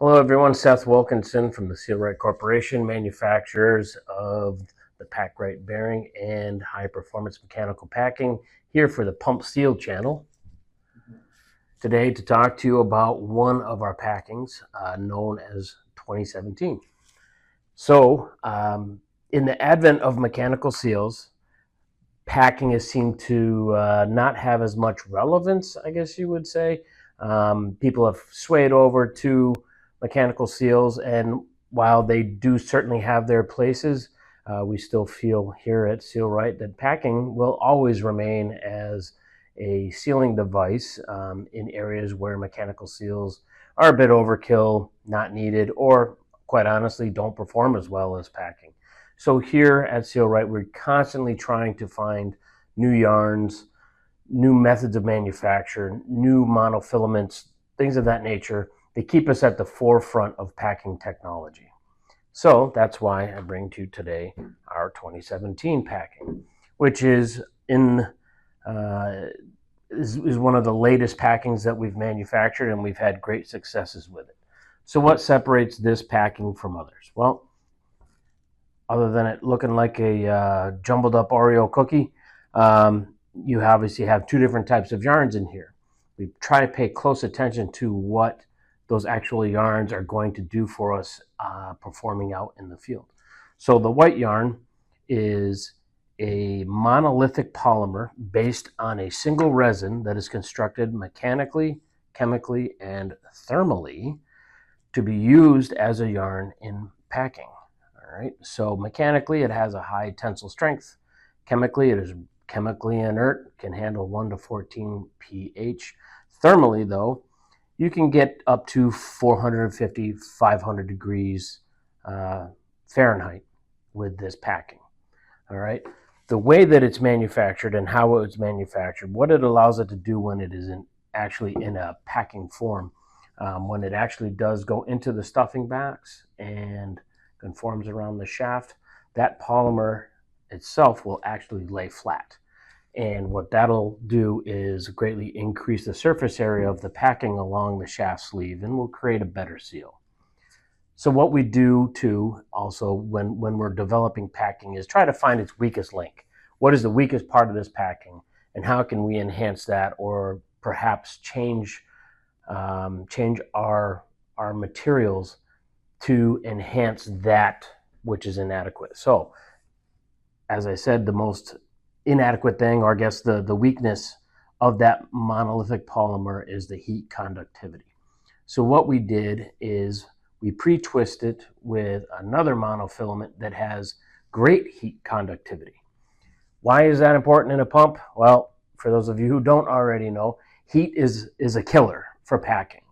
Hello everyone, Seth Wilkinson from the SealRyt Corporation, manufacturers of the PackRite bearing and high performance mechanical packing, here for the Pump Seal channel. Today to talk to you about one of our packings known as 2017. So in the advent of mechanical seals, packing has seemed to not have as much relevance, I guess you would say. People have swayed over to mechanical seals, and while they do certainly have their places, we still feel here at SealRyt that packing will always remain as a sealing device in areas where mechanical seals are a bit overkill, not needed, or quite honestly don't perform as well as packing. So here at SealRyt, we're constantly trying to find new yarns, new methods of manufacture, new monofilaments, things of that nature. They keep us at the forefront of packing technology. So that's why I bring to you today our 2017 packing, which is one of the latest packings that we've manufactured, and we've had great successes with it. So what separates this packing from others? Well, other than it looking like a jumbled up Oreo cookie, you obviously have two different types of yarns in here. We try to pay close attention to what those actual yarns are going to do for us performing out in the field. So the white yarn is a monolithic polymer based on a single resin that is constructed mechanically, chemically, and thermally to be used as a yarn in packing. All right. So mechanically, it has a high tensile strength. Chemically, it is chemically inert, can handle 1 to 14 pH. Thermally, though, you can get up to 450, 500 degrees Fahrenheit with this packing. All right. The way that it's manufactured and how it's manufactured, what it allows it to do when it isn't actually in a packing form, when it actually does go into the stuffing box and conforms around the shaft, that polymer itself will actually lay flat. And what that'll do is greatly increase the surface area of the packing along the shaft sleeve and will create a better seal. So what we do too, also when we're developing packing, is try to find its weakest link. What is the weakest part of this packing, and how can we enhance that, or perhaps change our materials to enhance that which is inadequate. So as I said, the most inadequate thing, or I guess the weakness of that monolithic polymer, is the heat conductivity. So what we did is we pre-twist it with another monofilament that has great heat conductivity. Why is that important in a pump? Well, for those of you who don't already know, heat is a killer for packing.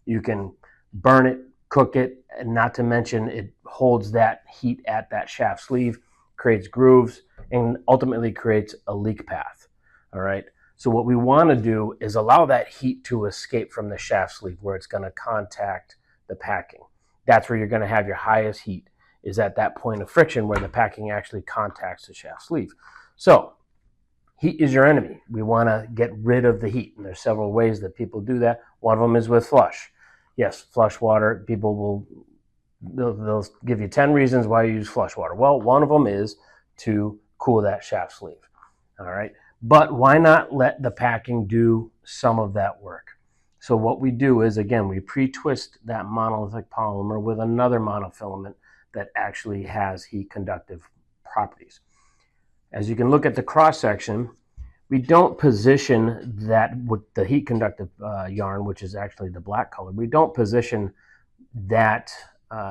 You can burn it, cook it, and not to mention it holds that heat at that shaft sleeve, creates grooves, and ultimately creates a leak path. All right. So what we want to do is allow that heat to escape from the shaft sleeve where it's going to contact the packing. That's where you're going to have your highest heat, is at that point of friction where the packing actually contacts the shaft sleeve. So heat is your enemy. We want to get rid of the heat, and there's several ways that people do that. One of them is with flush. Yes, flush water. People they'll give you 10 reasons why you use flush water. Well, one of them is to cool that shaft sleeve. All right. But why not let the packing do some of that work? So what we do is, again, we pre-twist that monolithic polymer with another monofilament that actually has heat conductive properties. As you can look at the cross section, we don't position that with the heat conductive yarn, which is actually the black color. We don't position that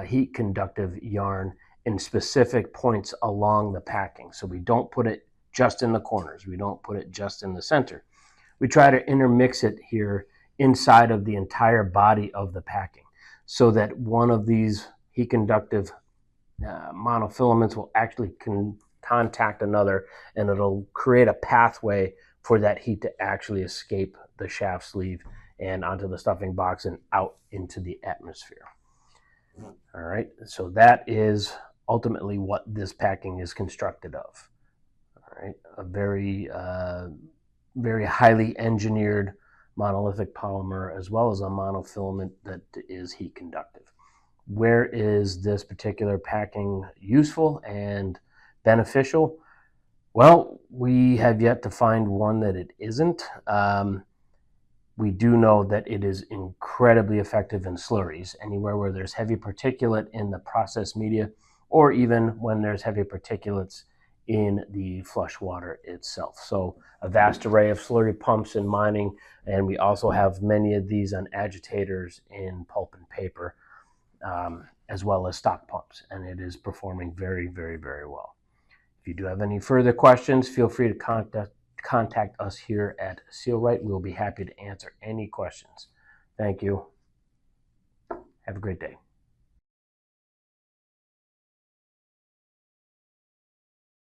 heat conductive yarn in specific points along the packing. So we don't put it just in the corners. We don't put it just in the center. We try to intermix it here inside of the entire body of the packing, so that one of these heat conductive monofilaments will actually contact another, and it'll create a pathway for that heat to actually escape the shaft sleeve and onto the stuffing box and out into the atmosphere. All right, so that is ultimately what this packing is constructed of. All right, a very highly engineered monolithic polymer as well as a monofilament that is heat conductive. Where is this particular packing useful and beneficial? Well, we have yet to find one that it isn't. We do know that it is incredibly effective in slurries, anywhere where there's heavy particulate in the processed media, or even when there's heavy particulates in the flush water itself. So a vast array of slurry pumps in mining, and we also have many of these on agitators in pulp and paper, as well as stock pumps, and it is performing very, very, very well. If you do have any further questions, feel free to contact us here at SealRyt. We'll be happy to answer any questions. Thank you. Have a great day.